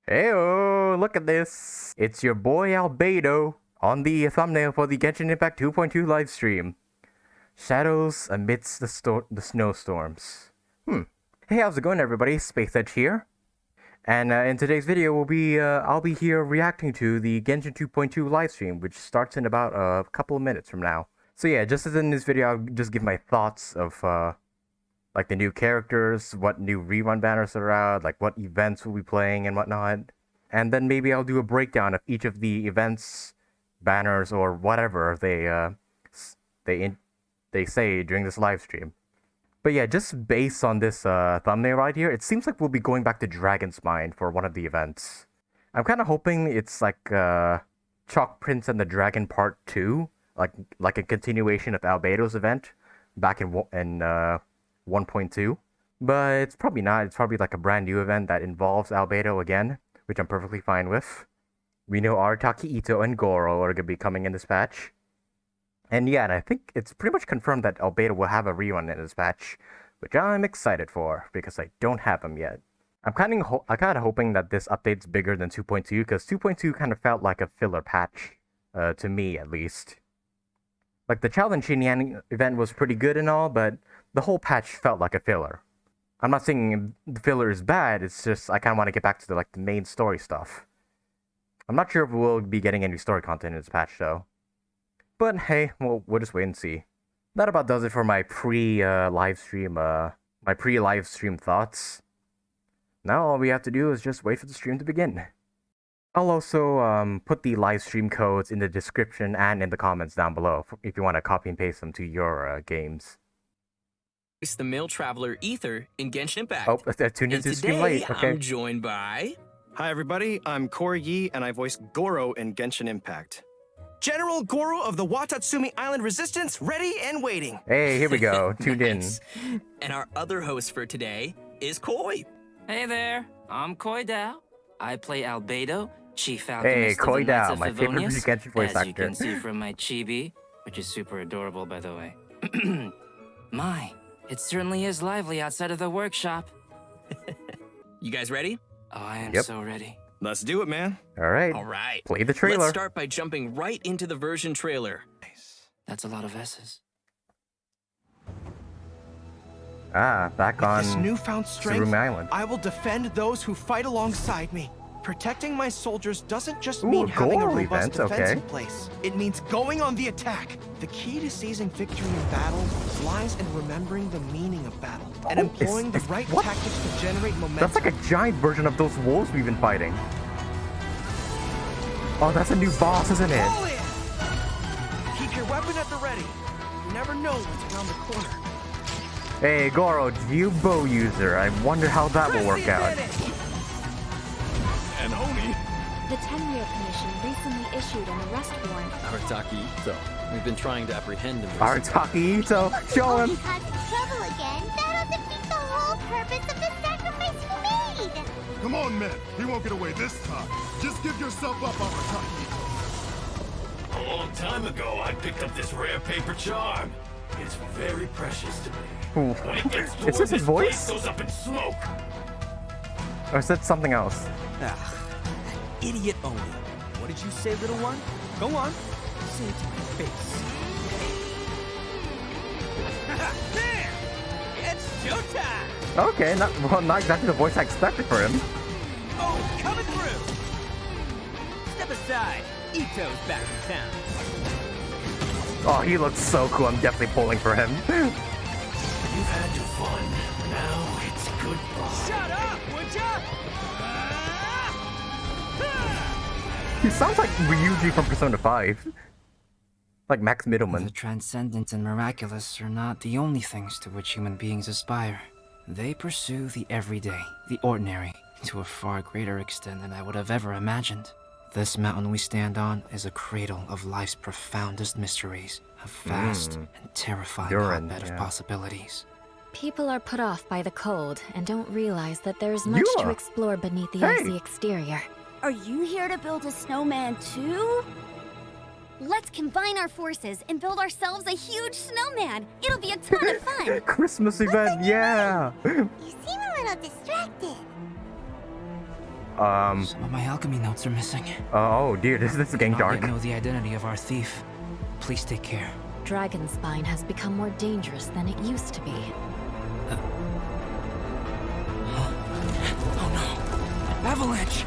Heyo, look at this. It's your boy Albedo on the thumbnail for the Genshin Impact 2.2 livestream. Shadows amidst the snowstorms. Hey, how's it going, everybody? Space Edge here. And in today's video, I'll be here reacting to the Genshin 2.2 livestream, which starts in about a couple of minutes from now. So yeah, just as in this video, I'll just give my thoughts of like the new characters, what new rerun banners are out, like what events we'll be playing and whatnot. And then maybe I'll do a breakdown of each of the events, banners, or whatever they say during this live stream. But yeah, just based on this thumbnail right here, it seems like we'll be going back to Dragonspine for one of the events. I'm kind of hoping it's like Chalk Prince and the Dragon Part 2, like a continuation of Albedo's event back in 1.2. But it's probably not. It's probably like a brand new event that involves Albedo again, which I'm perfectly fine with. We know Arataki, Itto, and Gorou are going to be coming in this patch. And yeah, and I think it's pretty much confirmed that Albedo will have a rerun in this patch, which I'm excited for, because I don't have them yet. I'm kind of hoping that this update's bigger than 2.2, because 2.2 kind of felt like a filler patch, to me at least. Like, the Childe and Shinyan event was pretty good and all, but the whole patch felt like a filler. I'm not saying the filler is bad, it's just I kind of want to get back to the main story stuff. I'm not sure if we'll be getting any story content in this patch, though. But hey, we'll just wait and see. That about does it for my pre-livestream thoughts. Now all we have to do is just wait for the stream to begin. I'll also put the livestream codes in the description and in the comments down below if you want to copy and paste them to your games. It's the male traveler Ether in Genshin Impact. Oh, I tuned into the stream late. Okay. I'm joined by... Hi everybody, I'm Corey and I voice Gorou in Genshin Impact. General Gorou of the Watatsumi Island Resistance, ready and waiting. Hey, here we go. Tuned Nice. And our other host for today is Koi. Hey there, I'm Hu Tao. I play Albedo, Chief Alchemist Hey, of the Hu Knights Tao, of my favorite Favonius, Genshin voice as actor. you can see from my chibi, which is super adorable, by the way. My, it certainly is lively outside of the workshop. You guys ready? Oh, I am Yep. so ready. Let's do it, man. All right. All right. Play the trailer. Let's start by jumping right into the version trailer. Nice. That's a lot of S's. Back on With this newfound strength, Tsurumi Island. I will defend those who fight alongside me. Protecting my soldiers doesn't just Ooh, mean having a Gorou robust event, defense okay. in place. It means going on the attack. The key to seizing victory in battle lies in remembering the meaning of battle and employing the right what? tactics to generate momentum. That's like a giant version of those wolves we've been fighting. Oh, that's a new boss, isn't it? All in! Keep your weapon at the ready. You never know what's around the corner. Hey, Gorou, you bow user. I wonder how that will work out. And homie. The 10-year commission recently issued an arrest warrant. Arataki Itto. We've been trying to apprehend him. Arataki Itto, show him. Cause trouble again, that'll defeat the whole purpose of the sacrifice you made! Come on, men. He won't get away this time. Just give yourself up, Arataki. A long time ago, I picked up this rare paper charm. It's very precious to me. When it gets Is this his voice? place goes up in smoke. Or is that something else? Ah, idiot only. What did you say, little one? Go on. Say it to my face. There! It's showtime! Okay, not exactly the voice I expected for him. Oh, coming through! Step aside. Itto's back in town. Oh, he looks so cool. I'm definitely pulling for him. You've had your fun. Now it's goodbye. Shut up, would ya? He sounds like Ryuji from Persona 5. Like Max Middleman. The transcendent and miraculous are not the only things to which human beings aspire. They pursue the everyday, the ordinary, to a far greater extent than I would have ever imagined. This mountain we stand on is a cradle of life's profoundest mysteries, a vast and terrifying hotbed of possibilities. People are put off by the cold and don't realize that there's much to explore beneath the icy exterior. Are you here to build a snowman too? Let's combine our forces and build ourselves a huge snowman. It'll be a ton of fun. Christmas event, yeah. You seem a little distracted. Some of my alchemy notes are missing. Oh dear, this is getting dark. I know the identity of our thief. Please take care. Dragonspine has become more dangerous than it used to be. Oh no! Avalanche!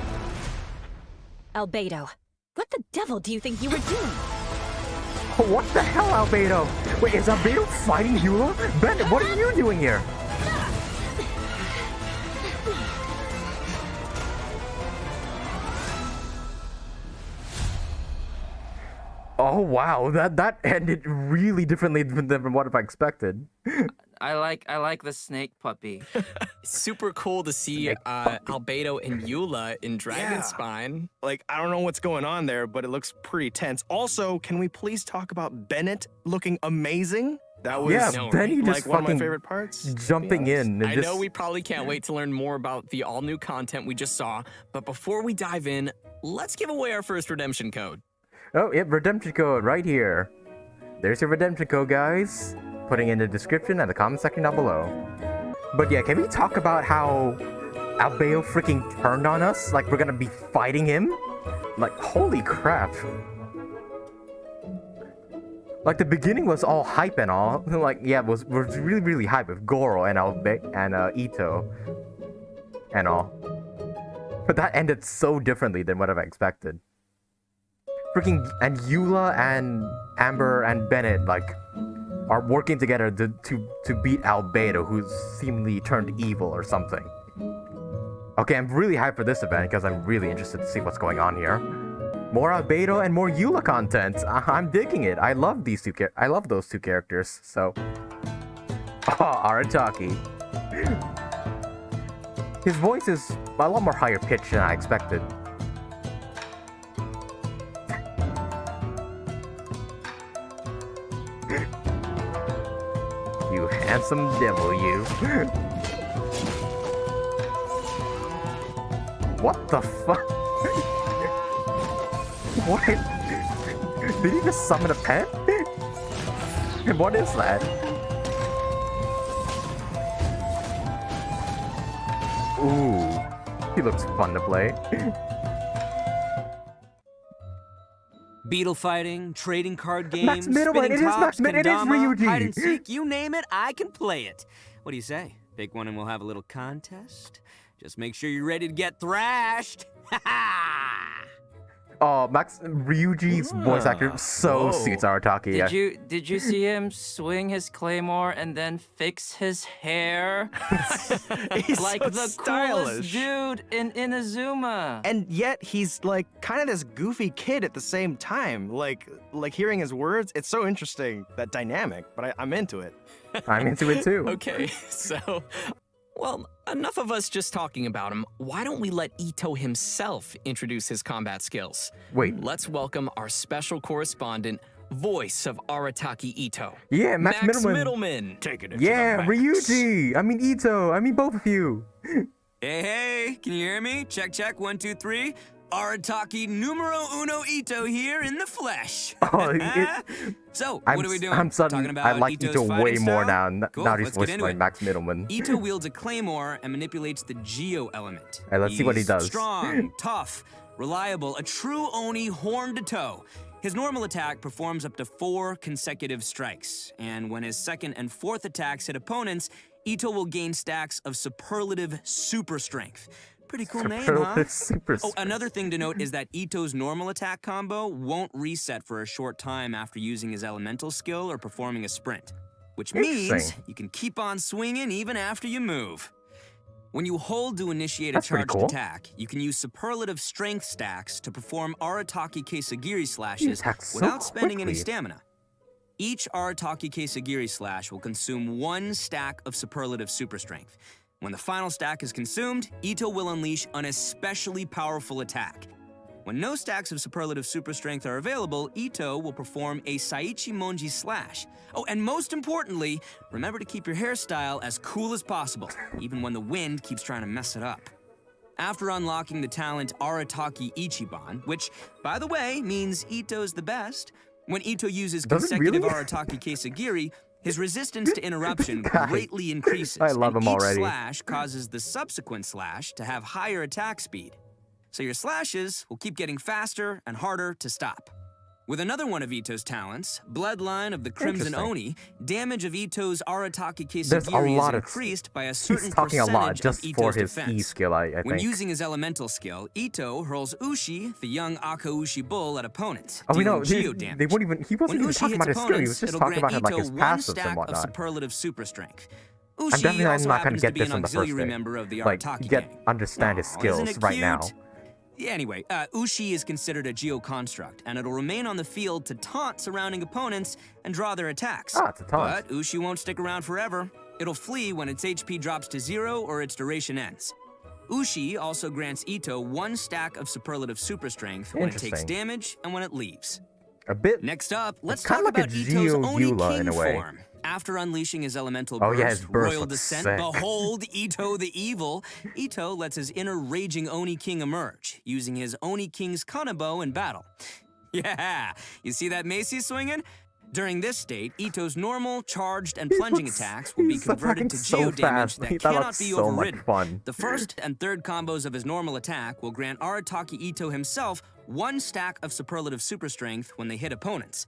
Albedo, what the devil do you think you were doing? What the hell, Albedo? Wait, is Albedo fighting Eula? Ben, what are you doing here? Oh wow, that ended really differently than what I expected. I like the snake puppy. Super cool to see Albedo and Eula in Dragonspine. Like, I don't know what's going on there, but it looks pretty tense. Also, can we please talk about Bennett looking amazing? That was Benny just like one of my fucking favorite parts. Jumping in. I know we probably can't wait to learn more about the all-new content we just saw, but before we dive in, let's give away our first redemption code. Oh, yep, redemption code right here. There's your redemption code, guys. Putting in the description and the comment section down below. But yeah, can we talk about how Albedo freaking turned on us? Like we're gonna be fighting him? Like, holy crap. Like the beginning was all hype and all. Like, yeah, it was really, really hype with Gorou and Itto and all. But that ended so differently than what I expected. Freaking, and Eula and Amber and Bennett, like, are working together to beat Albedo, who's seemingly turned evil or something. Okay, I'm really hyped for this event because I'm really interested to see what's going on here. More Albedo and more Eula content. I'm digging it. I love these two. I love those two characters. So, Arataki. His voice is a lot more higher pitched than I expected. You handsome devil, you. What the fuck? What? Did he just summon a pet? What is that? Ooh, he looks fun to play. Beetle fighting, trading card games, Max Middleman, spinning it is tops, Max, it is kendama, Ryuji. hide and seek, you name it, I can play it. What do you say? Pick one and we'll have a little contest? Just make sure you're ready to get thrashed. Ha ha! Oh, Ryuji's voice actor so suits Arataki. Did you see him swing his claymore and then fix his hair? He's like so the stylish. coolest dude in Inazuma. And yet he's like kind of this goofy kid at the same time. Like hearing his words, it's so interesting, that dynamic, but I'm into it. I'm into it too. Okay, so, well, enough of us just talking about him. Why don't we let Itto himself introduce his combat skills? Wait. Let's welcome our special correspondent, voice of Arataki Itto. Yeah, Max Middleman. Take it. Yeah, Ryuji. I mean Itto. I mean both of you. Hey, can you hear me? Check, check, 1, 2, 3. Arataki numero uno Itto here in the flesh. So, what are we doing? I'm suddenly, Talking about I like Itto's Itto way fighting more style? now. Cool, Now he's let's get voiced into by it. Max Middleman. Itto wields a claymore and manipulates the Geo element. Alright, let's see what he does. Strong, tough, reliable, a true Oni horn to toe. His normal attack performs up to 4 consecutive strikes, and when his second and fourth attacks hit opponents, Itto will gain stacks of superlative super strength. Pretty cool name, huh? Oh, another thing to note is that Itto's normal attack combo won't reset for a short time after using his elemental skill or performing a sprint, which means you can keep on swinging even after you move. When you hold to initiate a charged attack, you can use superlative strength stacks to perform Arataki Kesagiri slashes without spending any stamina. Each Arataki Kesagiri slash will consume 1 stack of superlative super strength. When the final stack is consumed, Itto will unleash an especially powerful attack. When no stacks of superlative super strength are available, Itto will perform a Saichi Monji slash. Oh, and most importantly, remember to keep your hairstyle as cool as possible, even when the wind keeps trying to mess it up. After unlocking the talent Arataki Ichiban, which, by the way, means Itto's the best, when Itto uses consecutive Arataki Kesagiri, his resistance to interruption greatly increases. I love him already. Each slash causes the subsequent slash to have higher attack speed. so your slashes will keep getting faster and harder to stop. With another one of Itto's talents, Bloodline of the Crimson Oni, damage of Itto's Arataki Kesugiri is increased by a certain He's talking a lot percentage just of for Itto's his defense. E skill, I think. When using his elemental skill, Itto hurls Ushi, the young Akaushi bull, at opponents, Oh, we know. dealing geo damage. They wouldn't even. He wasn't even talking about his skill. He was just talking about like his passives and whatnot. Superlative super strength. I'm Ushi definitely also not gonna happens get to be this an on the first auxiliary day. member of the Like, Arataki understand his skills isn't it right cute? now. Yeah, anyway, Ushi is considered a geo-construct, and it'll remain on the field to taunt surrounding opponents and draw their attacks. Ah, it's a taunt. But Ushi won't stick around forever. It'll flee when its HP drops to 0 or its duration ends. Ushi also grants Itto 1 stack of superlative super strength when it takes damage and when it leaves. A bit. Next up, let's kind talk of like about a Itto's Oni Eula King in a way. form. After unleashing his elemental Oh, burst, yeah, his burst Royal looks Descent, sick. behold Itto the Evil, Itto lets his inner raging Oni King emerge, using his Oni King's Kanabo in battle. Yeah, you see that mace he's swinging? During this state, Itto's normal, charged, and plunging attacks will be he's converted to attacking so geo damage fast. that That cannot looks be so much overridden. fun. The first and third combos of his normal attack will grant Arataki Itto himself 1 stack of superlative super strength when they hit opponents.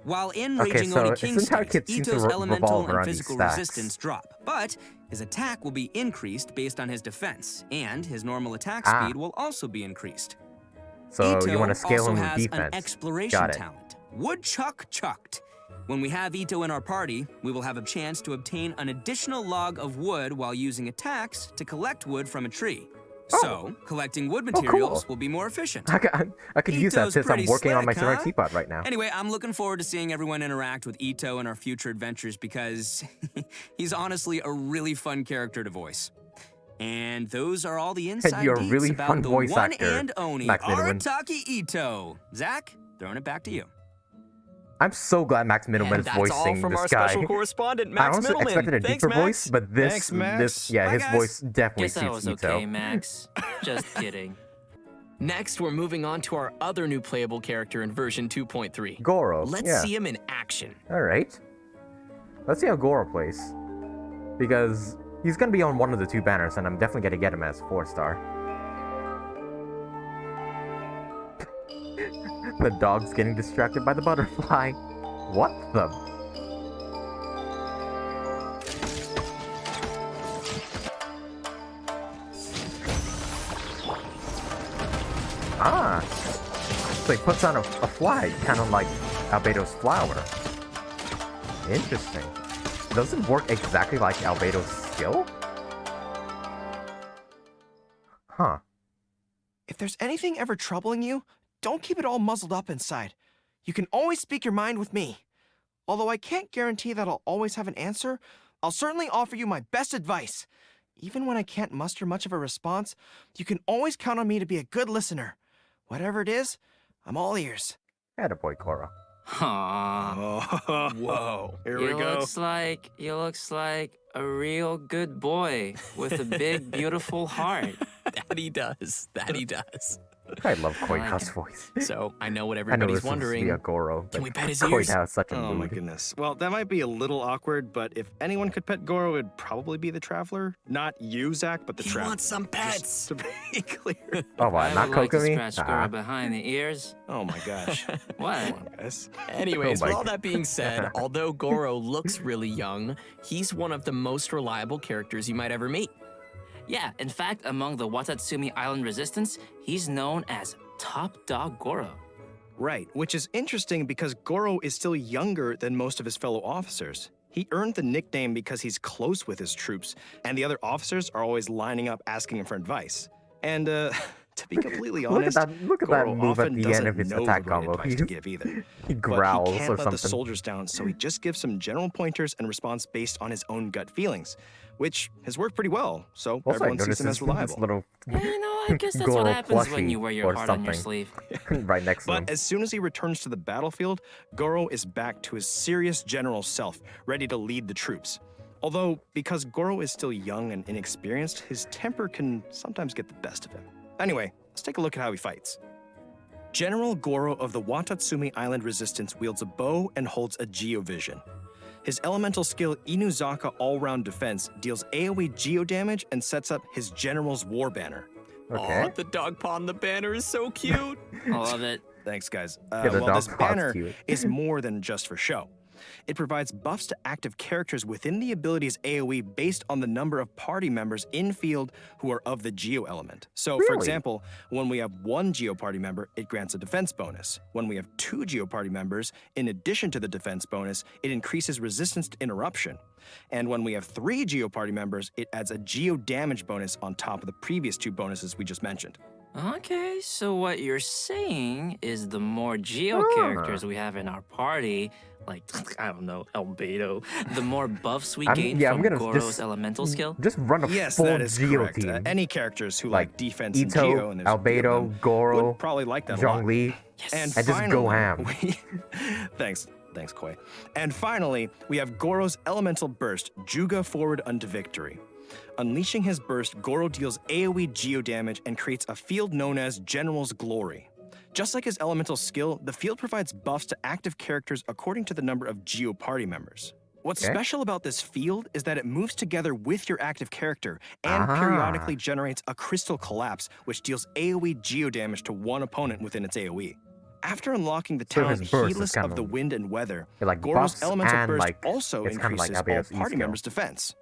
While in Raging Oni King state, Itto's elemental and physical resistance drop, but his attack will be increased based on his defense, and his normal attack speed will also be increased. So Itto you want to scale also him with has defense. an exploration Got it. talent, Woodchuck Chucked. When we have Itto in our party, we will have a chance to obtain an additional log of wood while using attacks to collect wood from a tree. So, collecting wood materials will be more efficient. I could use that Itto's since I'm pretty working on my slick, ceramic huh? teapot right now. Anyway, I'm looking forward to seeing everyone interact with Itto in our future adventures because he's honestly a really fun character to voice. And those are all the inside you're a deets really about fun the voice one actor, and only Max Middleman. Arataki Itto. Zach, throwing it back to you. I'm so glad Max Middleman is voicing from this our guy. special correspondent, I Max also Middleman. expected a Thanks, deeper Max. voice, but this, Thanks, Max. yeah, Bye, his guys. voice definitely Guess that suits was Itto. okay, Max. Just kidding. Next, we're moving on to our other new playable character in version 2.3. Gorou. Let's yeah. see him in action. All right. Let's see how Gorou plays, because he's gonna be on one of the 2 banners, and I'm definitely gonna get him as 4-star. The dog's getting distracted by the butterfly. What the? Ah, so he puts on a flag, kind of like Albedo's flower. Interesting. Does it work exactly like Albedo's skill? Huh. If there's anything ever troubling you, don't keep it all muzzled up inside. You can always speak your mind with me. Although I can't guarantee that I'll always have an answer, I'll certainly offer you my best advice. Even when I can't muster much of a response, you can always count on me to be a good listener. Whatever it is, I'm all ears. Attaboy, Gorou. Aww. Whoa. Here we He go. looks like a real good boy with a big, beautiful heart. That he does. That he does. I love I Koi like Tao's it. voice. So, I know what I know everybody's this is wondering. via Gorou, Can but we pet his Koi ears? Tao is such a Oh my mood. goodness. Well, that might be a little awkward, but if anyone could pet Gorou, it'd probably be the Traveler. Not you, Zach, but the He Traveler. wants some pets. Just to be clear. Oh, what? I Not would like to Kokomi? scratch Gorou behind the ears. Oh my gosh. What? Come on, guys. Anyways, Oh with my all that being said, although Gorou looks really young, he's one of the most reliable characters you might ever meet. Yeah, in fact, among the Watatsumi Island Resistance, he's known as Top Dog Gorou. Right, which is interesting because Gorou is still younger than most of his fellow officers. He earned the nickname because he's close with his troops, and the other officers are always lining up asking him for advice. And to be completely honest, look at that Gorou move at often the doesn't end of his know attack the right combo. advice to give either. He But growls he can't or let something. the soldiers down, so he just gives some general pointers and response based on his own gut feelings, which has worked pretty well. So Also, I everyone sees noticed him as this reliable. little Yeah, you know, I guess that's what Gorou happens when plushie you wear your or heart on your something. sleeve. right next to him. But as soon as he returns to the battlefield, Gorou is back to his serious general self, ready to lead the troops. Although, because Gorou is still young and inexperienced, his temper can sometimes get the best of him. Anyway, let's take a look at how he fights. General Gorou of the Watatsumi Island Resistance wields a bow and holds a Geovision. His elemental skill Inuzaka All-Round Defense deals AoE geo damage and sets up his General's War Banner. Okay. Oh, the dog paw on the banner is so cute. I love it. Thanks, guys. The Well, dog this paw's banner cute. is more than just for show. It provides buffs to active characters within the ability's AoE based on the number of party members in field who are of the Geo element. So, for Really? example, when we have 1 Geo party member, it grants a defense bonus. When we have 2 Geo party members, in addition to the defense bonus, it increases resistance to interruption. And when we have 3 Geo party members, it adds a Geo damage bonus on top of the previous 2 bonuses we just mentioned. Okay, so what you're saying is the more Geo characters we have in our party, like, I don't know, Albedo, the more buffs we gain from Gorou's elemental skill? Just run a Yes, full that is Geo correct. team. Any characters who like defense and Itto, Geo, and there's a few of Albedo, them, Gorou, would probably like that a lot. Zhongli, And just go finally, ham. Thanks, Koi. And finally, we have Gorou's elemental burst, Juga forward unto victory. Unleashing his burst, Gorou deals AoE Geo damage and creates a field known as General's Glory. Just like his elemental skill, the field provides buffs to active characters according to the number of Geo party members. What's special about this field is that it moves together with your active character and periodically generates a crystal collapse, which deals AoE Geo damage to one opponent within its AoE. After unlocking the So talent his burst is Heedless kind of the of- Wind and Weather, like Gorou's buffs elemental and, burst like, also it's kind of like increases Albedo's all party E-skill. members' defense.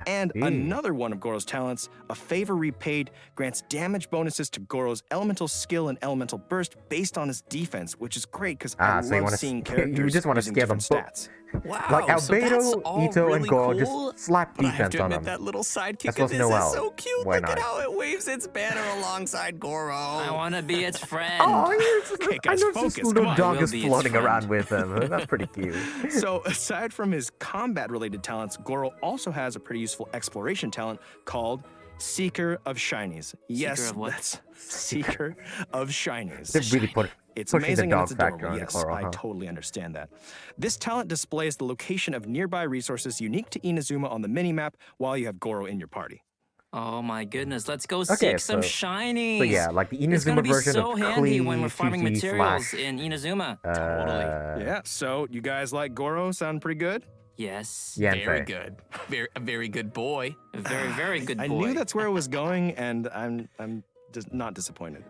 And another one of Gorou's talents, a favor repaid, grants damage bonuses to Gorou's elemental skill and elemental burst based on his defense, which is great because I so you love wanna seeing you characters just wanna using scare them different both. stats. Wow, Like so that's Albedo, all Itto, really and Gorou cool, just slap but I have defense to on admit them. that little sidekick That's of what's his Noel. is so cute. Why Look at not? how it waves its banner alongside Gorou. I want to be its friend. Oh, it's Okay, I guys, know it's focus. this Come little on. dog Will is be its floating friend. around with him. That's pretty cute. So, aside from his combat-related talents, Gorou also has a pretty useful exploration talent called Seeker of Shinies. Yes, of what? that's Seeker of Shinies. They really put It's pushing amazing the and dog it's factor adorable. on Yes, Gorou, I huh? totally understand that. This talent displays the location of nearby resources unique to Inazuma on the minimap while you have Gorou in your party. Oh my goodness, let's go Okay, seek some so- shinies. So yeah, like the It's gonna Inazuma be version so of handy Klee, when we're farming TT materials slash, in Inazuma. Yeah, so you guys like Gorou? Sound pretty good? Yes. Yanfei. Very good. A very good boy. A very, very good boy. I knew that's where it was going, and I'm just not disappointed.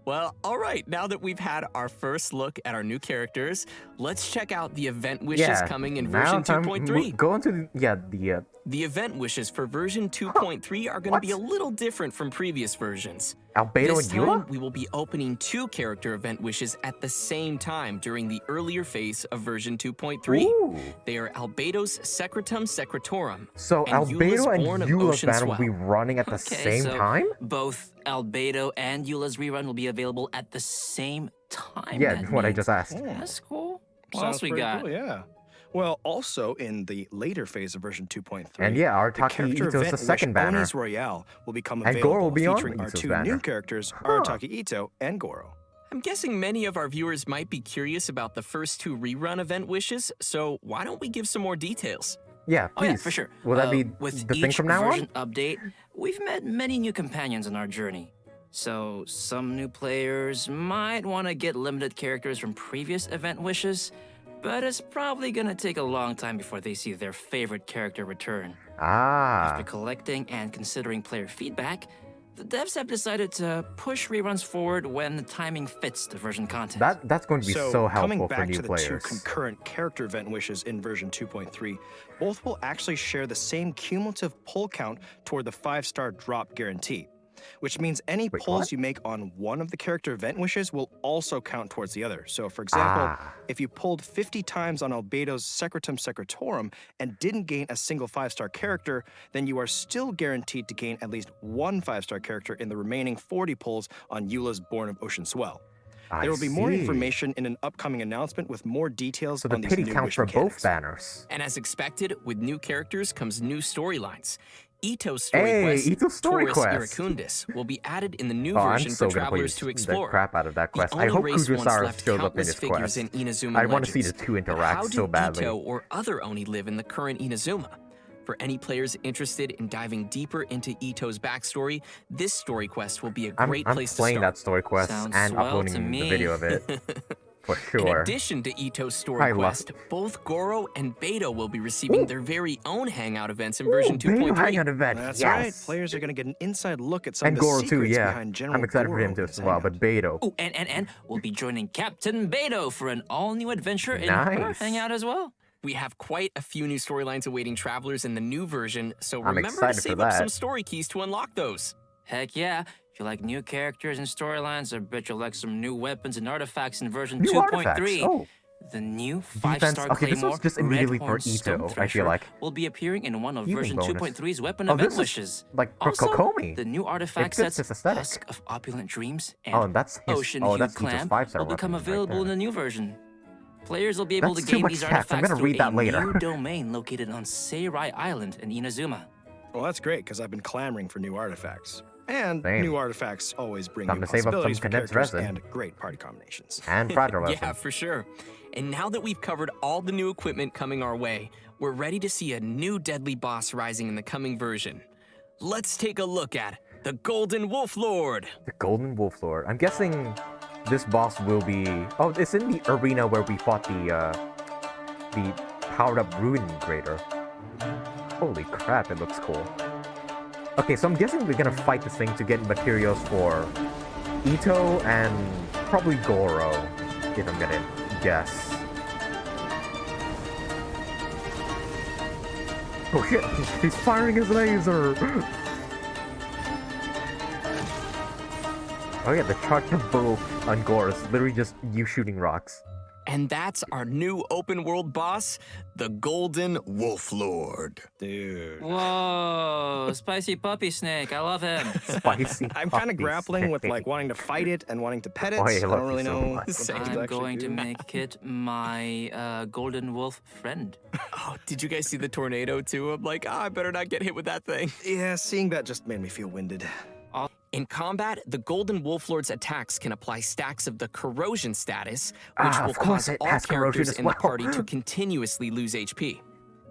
Well, all right. Now that we've had our first look at our new characters, let's check out the event wishes coming in version 2.3. Go into the The event wishes for version 2.3 are going to be a little different from previous versions. Albedo This and time, Eula? we will be opening 2 character event wishes at the same time during the earlier phase of version 2.3. Ooh. They are Albedo's Secretum Secretorum. So and Albedo Eula's and Born of Eula's Ocean banner will be Swell. running at the Okay, same so time? Both Albedo and Eula's rerun will be available at the same time. Yeah, that what I means. just asked. That's cool. What Sounds else we pretty got? cool, yeah. Well, also in the later phase of version 2.3, And yeah, the Arataki character Itto's the event second wish banner. Oni's Royale will become And available, Gorou will be on featuring our Itto's 2 banner. new characters, Arataki Itto and Gorou. I'm guessing many of our viewers might be curious about the first 2 rerun event wishes, so why don't we give some more details? Yeah, Oh yeah, please. for sure. Will that be with the each thing from now on? version update, we've met many new companions on our journey. So some new players might want to get limited characters from previous event wishes, but it's probably gonna take a long time before they see their favorite character return. Ah. After collecting and considering player feedback, the devs have decided to push reruns forward when the timing fits the version content. That's going to be so coming helpful back for new to the players. 2 concurrent character event wishes in version 2.3, both will actually share the same cumulative pull count toward the 5-star drop guarantee, which means any pulls what? you make on one of the character event wishes will also count towards the other. So, for example, if you pulled 50 times on Albedo's Secretum Secretorum and didn't gain a single 5-star character, then you are still guaranteed to gain at least 1 5-star character in the remaining 40 pulls on Eula's Born of Ocean Swell. There will be more information in an upcoming announcement with more details So the on these pity new counts wish for mechanics. both banners. And as expected, with new characters comes new storylines. Itto's story Hey, quest, Itto's story Taurus quest. Iracundus, will be added in the new Oh, I'm version so for gonna play travelers to the explore. crap out of that quest. The I only hope race once Kujusaurus left shows up in countless his figures quest. in Inazuma I want to see the Legends. 2 But interact how so do badly. Itto or other Oni live in the current Inazuma? For any players interested in diving deeper into Itto's backstory, this story quest will be a great I'm place playing to start. that story quest Sounds and swell uploading to the me. video of it. For sure. In addition to Itto's story quest, both Gorou and Beto will be receiving their very own Hangout events in version 2.3. Hangout event. That's yes. right. Players are going to get an inside look at some and of the Gorou secrets too, yeah. behind General I'm excited for him Gorou too with as his well, Hangout. but Beto. Oh, and we'll be joining Captain Beto for an all-new adventure in her Hangout as well. We have quite a few new storylines awaiting travelers in the new version, so I'm remember to excited for save up that. some story keys to unlock those. Heck yeah. If you like new characters and storylines, I bet you'll like some new weapons and artifacts in version New 2.3. artifacts. Oh. The new Defense. 5-star Okay, this Claymore, was just immediately for Red Horn Stone Itto, I feel Thresher, like. will be appearing in one of Healing version bonus. 2.3's weapon Oh, event this is wishes. like for Also, Kokomi. the new artifact It fits sets his aesthetic. Husk of Opulent Dreams and Oh, and that's his. Ocean Oh, Hue that's Itto's Clam 5-star will become weapon right available in there. the new version. Players will be able That's to too gain much these text. I'm artifacts gonna through read that a later. new domain located on Seirai Island in Inazuma. Well, that's great, because I've been clamoring for new artifacts. And Same. new artifacts always bring Time new to save up some possibilities for condensed characters resin. and great party combinations. And fragile resin. Yeah, for sure. And now that we've covered all the new equipment coming our way, we're ready to see a new deadly boss rising in the coming version. Let's take a look at the Golden Wolf Lord. The Golden Wolf Lord. I'm guessing this boss will be. Oh, it's in the arena where we fought the powered-up Ruin Greater. Holy crap! It looks cool. Okay, so I'm guessing we're gonna fight this thing to get materials for Itto and probably Gorou, if I'm gonna guess. Oh shit! He's firing his laser! Oh yeah, the charge of bow on Gorou is literally just you shooting rocks. And that's our new open world boss, the Golden Wolf Lord. Dude. Whoa, spicy puppy snake. I love him. Spicy. I'm kind of puppy grappling with snake. like wanting to fight it and wanting to pet it. Oh, I I love don't you really so know. much. what to I'm actually going do. to make it my golden wolf friend. Oh, did you guys see the tornado too? I'm like, I better not get hit with that thing. Yeah, seeing that just made me feel winded. In combat, the Golden Wolf Lord's attacks can apply stacks of the corrosion status, which will cause all characters in the party to continuously lose HP.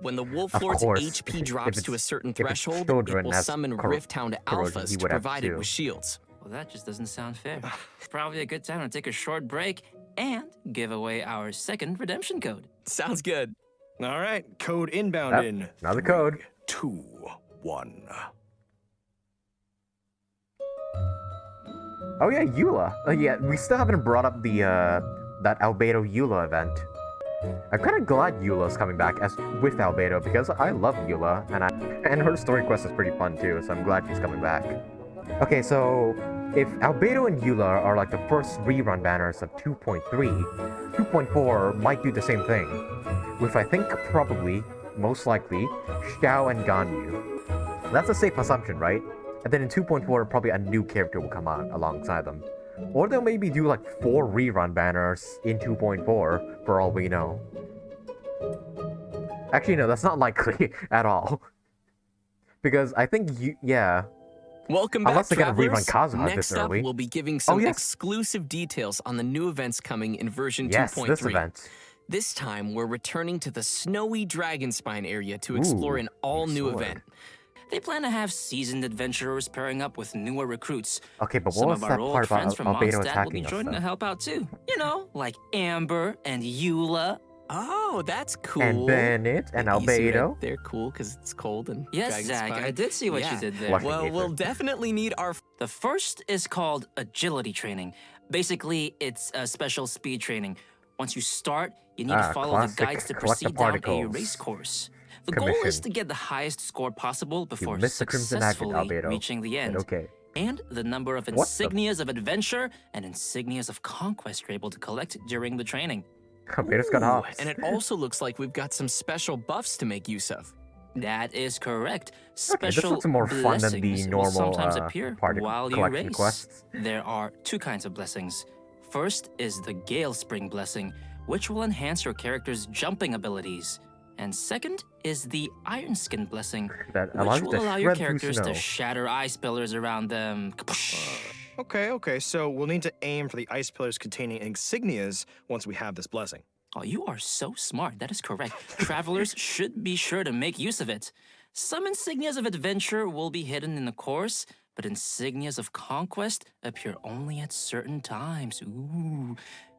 When the Wolf Lord's HP drops to a certain threshold, it will summon Rift-Hound Alphas to provide it with shields. Well, that just doesn't sound fair. It's probably a good time to take a short break and give away our second redemption code. Sounds good. All right, code inbound in. Another code. 2, 1. Oh yeah, Eula. Yeah, we still haven't brought up the that Albedo Eula event. I'm kind of glad Eula's coming back as with Albedo because I love Eula and her story quest is pretty fun too. So I'm glad she's coming back. Okay, so if Albedo and Eula are like the first rerun banners of 2.3, 2.4 might do the same thing. With I think probably, most likely, Xiao and Ganyu. That's a safe assumption, right? And then in 2.4, probably a new character will come out alongside them. Or they'll maybe do like 4 rerun banners in 2.4, for all we know. Actually, no, that's not likely at all. Because I think yeah. Welcome back, unless they're gonna travelers. rerun Kazuma Next this up, early. we'll be giving some exclusive details on the new events coming in version 2.3. Yes, this event. This time, we're returning to the snowy Dragonspine area to explore an all-new event. They plan to have seasoned adventurers pairing up with newer recruits. Okay, but Some what was of our that old part about friends from Albedo Mondstadt will be attacking us, joining though? to help out too. You know, like Amber and Eula. Oh, that's cool. And Bennett and You see Albedo. right, they're cool because it's cold and Yes, Zach, I did see what you did there. Well, we'll definitely need our... The first is called agility training. Basically, it's a special speed training. Once you start, you need to follow the guides to proceed down a race course. The goal is to get the highest score possible before successfully reaching the end. And the number of insignias of adventure and insignias of conquest you're able to collect during the training. Albedo's got hops. And it also looks like we've got some special buffs to make use of. That is correct. This Special looks more fun than the blessings normal will sometimes appear party while you collection race. quests. There are 2 kinds of blessings. First is the Gale Spring blessing, which will enhance your character's jumping abilities. And second is the Iron Skin blessing, which will allow your characters to shatter ice pillars around them. Okay, so we'll need to aim for the ice pillars containing insignias once we have this blessing. Oh, you are so smart. That is correct. Travelers should be sure to make use of it. Some insignias of adventure will be hidden in the course, but insignias of conquest appear only at certain times. Ooh.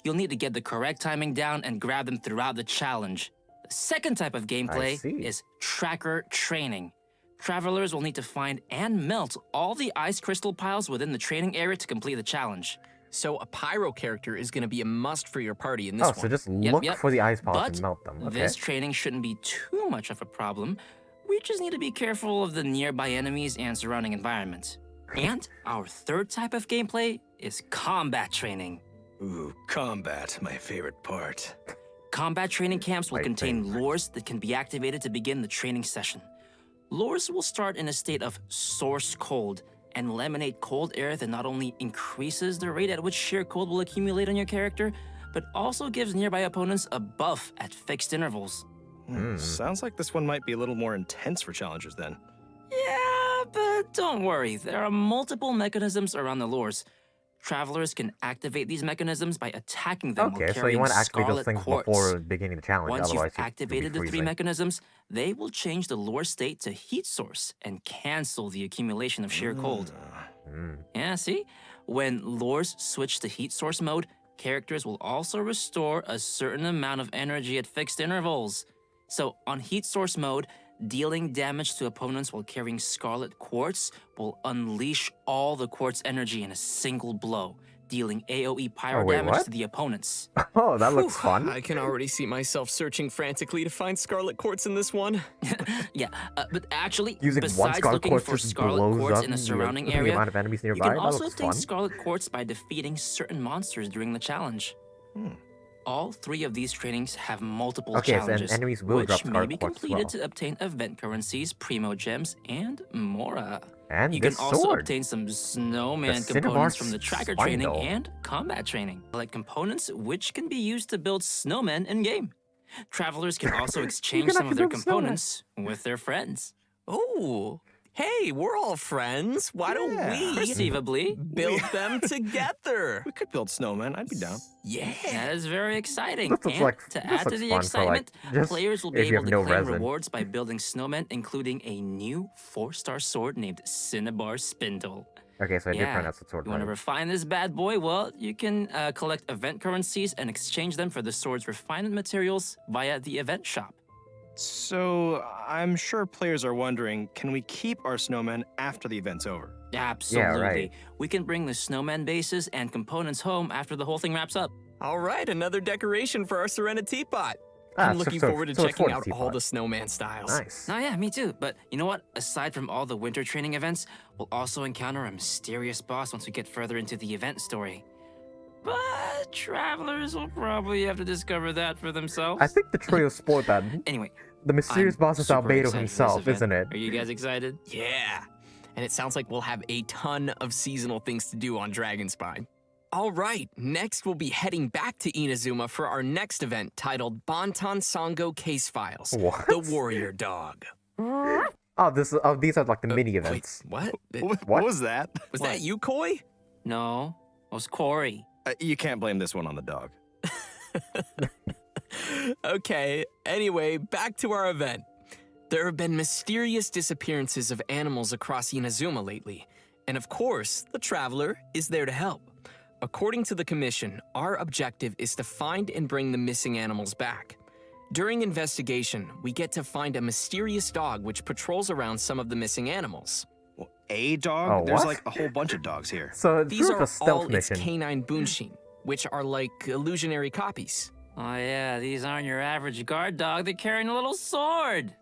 you'll need to get the correct timing down and grab them throughout the challenge. The second type of gameplay is tracker training. Travelers will need to find and melt all the ice crystal piles within the training area to complete the challenge. So a pyro character is going to be a must for your party in this one. Oh, so just look for the ice piles and melt them. Okay. This training shouldn't be too much of a problem. We just need to be careful of the nearby enemies and surrounding environment. And our third type of gameplay is combat training. Ooh, combat, my favorite part. Combat training camps will contain lures that can be activated to begin the training session. Lures will start in a state of source cold and will emanate cold air that not only increases the rate at which sheer cold will accumulate on your character, but also gives nearby opponents a buff at fixed intervals. Sounds like this one might be a little more intense for challengers then. Yeah, but don't worry. There are multiple mechanisms around the lures. Travelers can activate these mechanisms by attacking them while Okay, carrying so you want to activate those scarlet things quartz. before beginning the challenge. Once Otherwise, you've activated the three mechanisms, they will change the lure state to heat source and cancel the accumulation of sheer cold. Yeah, see? When lures switch to heat source mode, characters will also restore a certain amount of energy at fixed intervals. So on heat source mode, dealing damage to opponents while carrying scarlet quartz will unleash all the quartz energy in a single blow, dealing AoE pyro damage to the opponents. Oh, that looks fun. I can already see myself searching frantically to find scarlet quartz in this one. Yeah, but actually, Using one besides scarlet looking quartz for just scarlet blows quartz up in a the surrounding area, amount of enemies you nearby. can That also looks obtain fun. scarlet quartz by defeating certain monsters during the challenge. All three of these trainings have multiple challenges, enemies will drop which may scarlet be quartz as completed well. to obtain event currencies, primo gems, and more. And you can this also sword. obtain some snowman The components Cinnabar from the tracker Spindle. training and combat training, like components which can be used to build snowmen in-game. Travelers can also exchange some of their components with their friends. Oh, hey, we're all friends. Why don't we Perceivably. build them together? We could build snowmen. I'd be down. Yeah. That is very exciting. This looks And like- to this add to looks the fun for, like, excitement, just players will be if you able have to no claim resin. rewards by building snowmen, including a new 4-star sword named Cinnabar Spindle. Okay, so I did pronounce the sword You want to right. refine this bad boy? Well, you can collect event currencies and exchange them for the sword's refinement materials via the event shop. So, I'm sure players are wondering, can we keep our snowmen after the event's over? Absolutely. right. We can bring the snowman bases and components home after the whole thing wraps up. All right, another decoration for our Serena teapot. Ah, I'm so- looking so- forward to so it's checking for the out all teapot. the snowman styles. Nice. Oh yeah, me too. But you know what? Aside from all the winter training events, we'll also encounter a mysterious boss once we get further into the event story. But travelers will probably have to discover that for themselves. I think the trio sport that. Anyway, The mysterious I'm boss is super Albedo excited for this himself, event. isn't it? Are you guys excited? Yeah. And it sounds like we'll have a ton of seasonal things to do on Dragonspine. All right, next we'll be heading back to Inazuma for our next event titled Bantan Sango Case Files, What? the Warrior Dog. Oh, these are like the mini events. What? What was that? Was that you, Koi? No, it was Corey. You can't blame this one on the dog. Okay, anyway, back to our event. There have been mysterious disappearances of animals across Inazuma lately, and of course, the Traveler is there to help. According to the Commission, our objective is to find and bring the missing animals back. During investigation, we get to find a mysterious dog which patrols around some of the missing animals. Well, a dog? Oh, There's what? like a whole bunch of dogs here. So it's These sort of are a stealth all its mission. canine bunshin, which are like illusionary copies. Oh yeah, these aren't your average guard dog. They're carrying a little sword.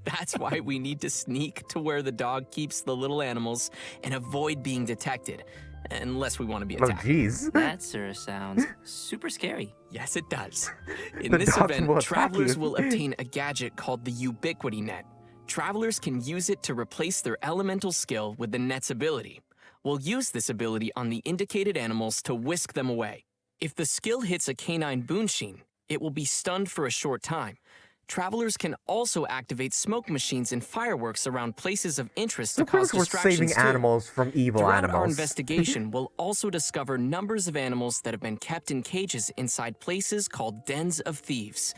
That's why we need to sneak to where the dog keeps the little animals and avoid being detected, unless we want to be Oh, attacked. jeez. That sure sounds super scary. Yes, it does. In The this dogs event, will attack travelers you. will obtain a gadget called the Ubiquity Net. Travelers can use it to replace their elemental skill with the net's ability. We'll use this ability on the indicated animals to whisk them away. If the skill hits a canine bunshin, it will be stunned for a short time. Travelers can also activate smoke machines and fireworks around places of interest to cause Suppose we're distractions saving too. animals from evil Throughout animals. our investigation, we'll also discover numbers of animals that have been kept in cages inside places called dens of thieves.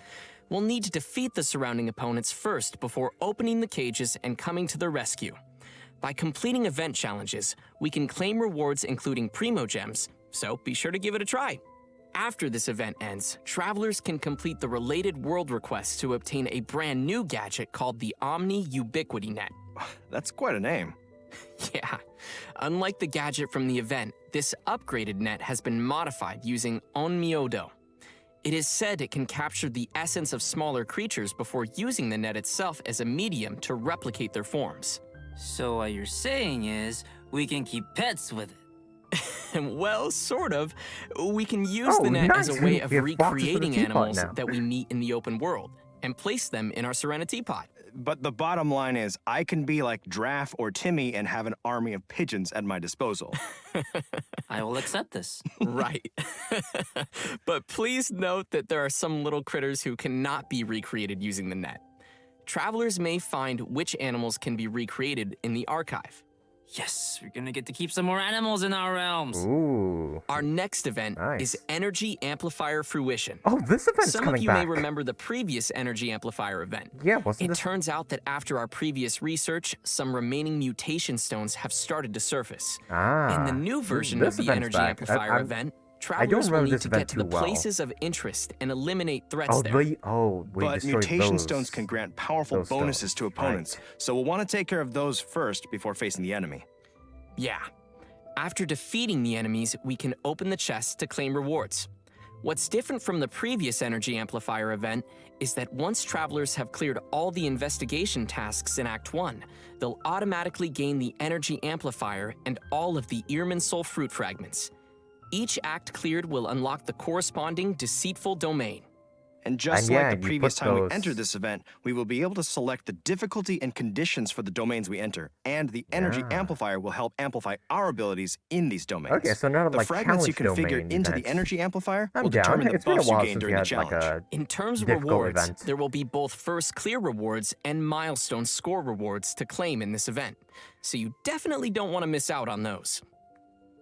We'll need to defeat the surrounding opponents first before opening the cages and coming to their rescue. By completing event challenges, we can claim rewards including primo gems, so be sure to give it a try. After this event ends, travelers can complete the related world requests to obtain a brand new gadget called the Omni Ubiquity Net. That's quite a name. Yeah. Unlike the gadget from the event, this upgraded net has been modified using Onmyodo. It is said it can capture the essence of smaller creatures before using the net itself as a medium to replicate their forms. So what you're saying is, we can keep pets with it. Well, sort of. We can use the net as a way of recreating animals that we meet in the open world and place them in our Serenity Pot. But the bottom line is, I can be like Draff or Timmy and have an army of pigeons at my disposal. I will accept this. Right. But please note that there are some little critters who cannot be recreated using the net. Travelers may find which animals can be recreated in the archive. Yes, we're gonna get to keep some more animals in our realms. Ooh. Our next event is Energy Amplifier Fruition. Oh, this event's Some coming of you back. may remember the previous Energy Amplifier event. Yeah, wasn't It turns out that after our previous research, some remaining mutation stones have started to surface. In the new version of the Energy Amplifier event, travelers will need to get to the places of interest and eliminate threats there. But mutation stones can grant powerful bonuses to opponents, so we'll want to take care of those first before facing the enemy. Yeah. After defeating the enemies, we can open the chests to claim rewards. What's different from the previous Energy Amplifier event is that once travelers have cleared all the investigation tasks in Act 1, they'll automatically gain the Energy Amplifier and all of the Earman Soul Fruit fragments. Each act cleared will unlock the corresponding deceitful domain. And just like the previous time we entered this event, we will be able to select the difficulty and conditions for the domains we enter, and the Energy Amplifier will help amplify our abilities in these domains. Okay, so none of the fragments you configure into the Energy Amplifier will determine the buffs you gain during the challenge. In terms of rewards, there will be both first clear rewards and milestone score rewards to claim in this event, so you definitely don't want to miss out on those.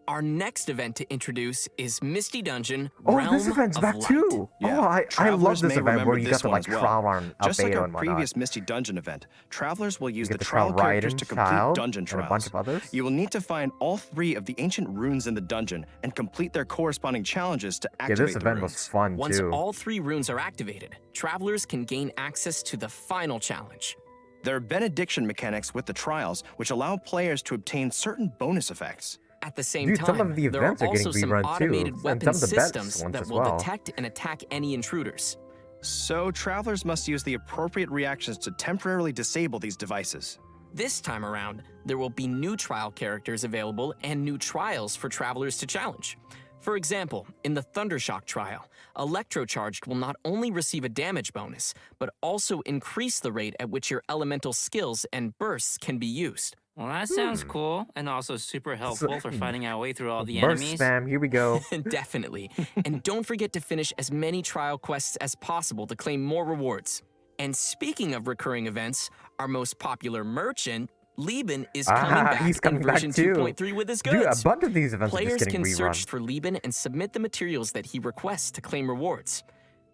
Our next event to introduce is Misty Dungeon, Realm this event's of back Light. too. I love this event where you got to like trial on Just like Albedo our and previous Misty Dungeon event, travelers will use the trial trial characters to complete Childe, dungeon and trials. a bunch of others. You will need to find all 3 of the ancient runes in the dungeon and complete their corresponding challenges to activate this event was fun Once too. all 3 runes are activated, travelers can gain access to the final challenge. There are benediction mechanics with the trials, which allow players to obtain certain bonus effects. At the same time, some of the there are events are getting also some rerun too, automated and weapon some of the best systems ones that as will well. detect and attack any intruders. So travelers must use the appropriate reactions to temporarily disable these devices. This time around, there will be new trial characters available and new trials for travelers to challenge. For example, in the Thundershock trial, Electrocharged will not only receive a damage bonus, but also increase the rate at which your elemental skills and bursts can be used. Well, that sounds cool, and also super helpful for finding our way through all the Burst enemies. spam, here we go. Definitely. And don't forget to finish as many trial quests as possible to claim more rewards. And speaking of recurring events, our most popular merchant, Lieben, is coming back he's coming in version back too. 2.3 with his goods. Dude, a bunch of these events Players are just getting can rerun. search for Lieben and submit the materials that he requests to claim rewards.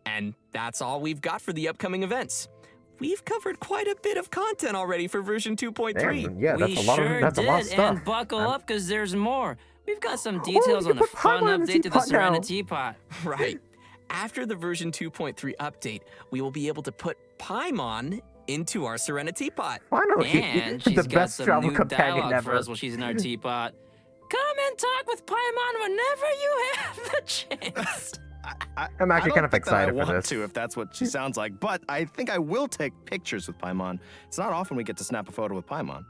And that's all we've got for the upcoming events. We've covered quite a bit of content already for version 2.3. Damn, yeah, that's We a lot of sure that's a lot of did, stuff. and buckle up, because there's more. We've got some details you on the put fun Paimon in the update to the teapot now. Serenity Pot. Right. After the version 2.3 update, we will be able to put Paimon into our Serenity Pot. Finally, And she's the got best some travel new companion dialogue ever. for us while she's in our teapot. Come and talk with Paimon whenever you have the chance. I'm actually kind of excited I for want this. to, if that's what she sounds like, but I think I will take pictures with Paimon. It's not often we get to snap a photo with Paimon.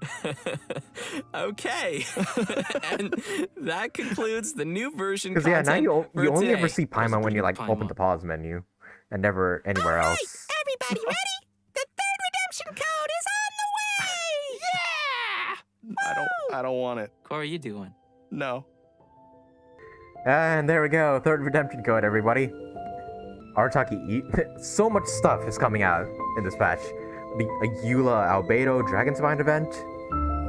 Okay. And that concludes the new version Because content now you for only today. ever see Paimon when you like Paimon. open the pause menu, and never anywhere else. Everybody ready? The third redemption code is on the way! Yeah! I don't want it. Corey, you doing? No. And there we go, third redemption code, everybody. Arataki, so much stuff is coming out in this patch. The Eula Albedo Dragonspine event,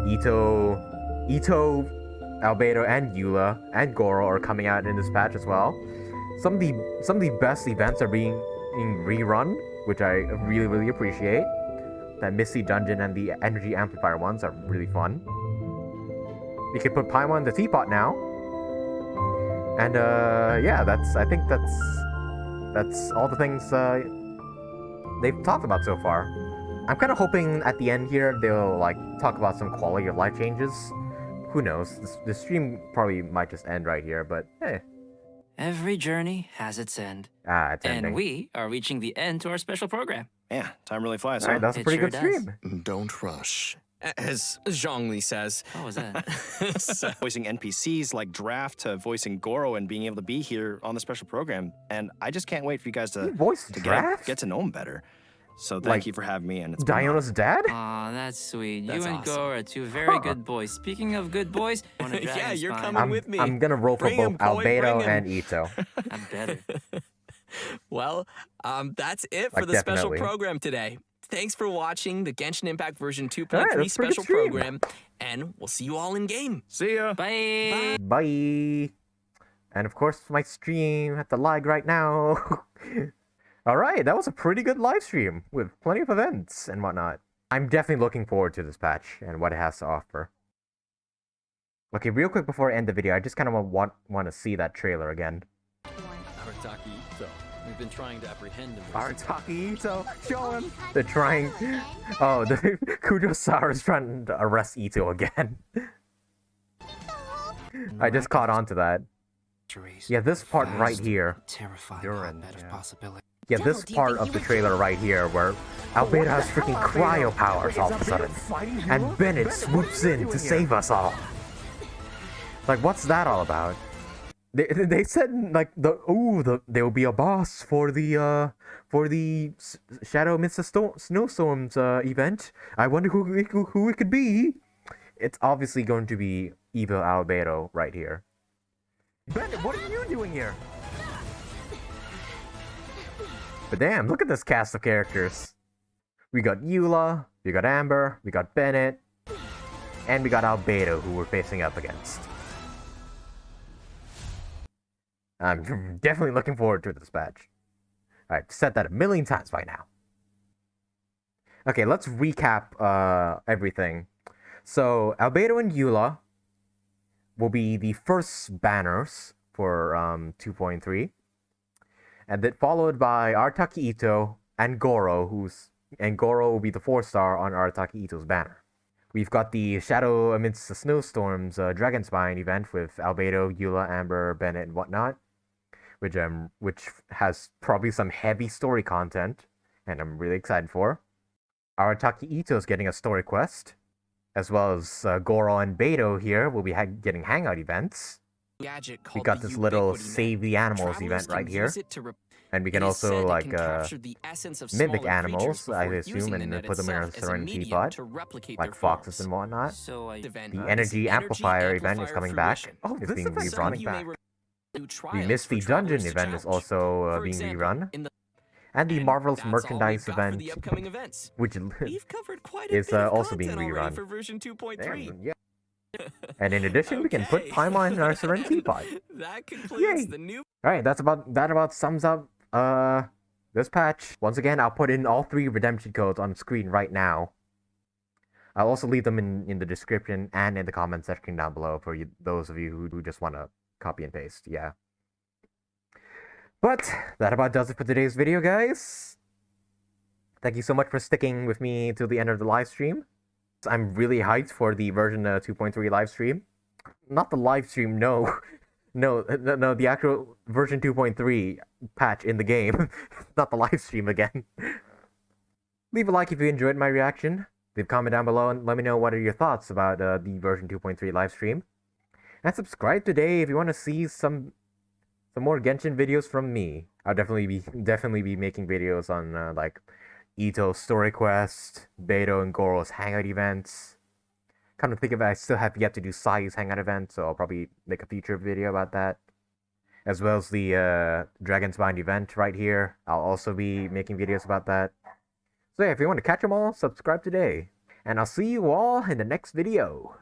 Itto, Albedo, and Eula and Gorou are coming out in this patch as well. Some of the best events are being rerun, which I really appreciate. That Misty Dungeon and the Energy Amplifier ones are really fun. You can put Paimon in the teapot now. And yeah, I think that's all the things they've talked about so far. I'm kind of hoping at the end here they'll like talk about some quality of life changes. Who knows? The stream probably might just end right here, but hey. Every journey has its end. It's ending. And we are reaching the end to our special program. Yeah, time really flies, All right, that's a pretty good stream. Don't rush. As Zhongli says. What was that? So, Voicing NPCs like Draft to voicing Gorou and being able to be here on the special program. And I just can't wait for you guys to, get to know him better. So thank you for having me. And it's Diona's dad? Aw, that's sweet. That's you and awesome. Gorou are two very good boys. Speaking of good boys, yeah, you're coming with me. I'm gonna roll for Bring him, both boy, Albedo bring him. and Itto. I'm better. Well, that's it for Like, the special definitely. program today. Thanks for watching the Genshin Impact version 2.3 Alright, that's a pretty special good stream. program, and we'll see you all in game. See ya. Bye. Bye. And of course, my stream had to lag right now. Alright, that was a pretty good live stream with plenty of events and whatnot. I'm definitely looking forward to this patch and what it has to offer. Okay, real quick before I end the video, I just kind of want to see that trailer again. Arataki, Itto. We've been trying to apprehend him. Arataki, Itto, show him! They're trying... Oh, the Kujo-Sara is trying to arrest Itto again. I just caught on to that. Yeah, this part right here. Terrifying hotbed of possibility. Yeah, this part of the trailer right here where Albedo has freaking cryo powers all of a sudden. And Bennett swoops in to save us all. Like, what's that all about? They said like there will be a boss for the Shadow Amidst the Snowstorms event. I wonder who it could be. It's obviously going to be evil Albedo right here. Bennett, what are you doing here? But damn, look at this cast of characters. We got Eula, we got Amber, we got Bennett, and we got Albedo who we're facing up against. I'm definitely looking forward to this patch. I've said that a million times by now. Okay, let's recap everything. So, Albedo and Eula will be the first banners for 2.3. And then followed by Arataki Itto and Gorou, Gorou will be the 4-star on Arataki Itto's banner. We've got the Shadow Amidst the Snowstorms Dragonspine event with Albedo, Eula, Amber, Bennett, and whatnot, which has probably some heavy story content, and I'm really excited for. Arataki Itto's getting a story quest, as well as Gorou and Beidou here will be getting Hangout events. We got this little Save the Animals event right here. And we can also like mimic animals, I assume, and put them in a Serenity Teapot, like foxes and whatnot. The Energy Amplifier event is coming back. Oh, it's being rerun. The Misty Dungeon event is also being rerun. And the Marvelous Merchandise event, which is also being rerun. Damn, yeah. And in addition, we can put Paimon in our Serenity Teapot. Yay! Alright, that about sums up this patch. Once again, I'll put in all 3 redemption codes on screen right now. I'll also leave them in the description and in the comment section down below for those of you who just want to copy and paste. Yeah. But that about does it for today's video, guys. Thank you so much for sticking with me till the end of the live stream. I'm really hyped for the version 2.3 live stream. Not the live stream, no. No, the actual version 2.3 patch in the game. Not the live stream again. Leave a like if you enjoyed my reaction. Leave a comment down below and let me know what are your thoughts about the version 2.3 live stream. And subscribe today if you want to see some more Genshin videos from me. I'll definitely be making videos on like Itto's story quest, Beidou and Gorou's hangout events. Kind of think of it, I still have yet to do Sai's hangout event, so I'll probably make a future video about that. As well as the Dragonspine event right here. I'll also be making videos about that. So yeah, if you want to catch them all, subscribe today. And I'll see you all in the next video.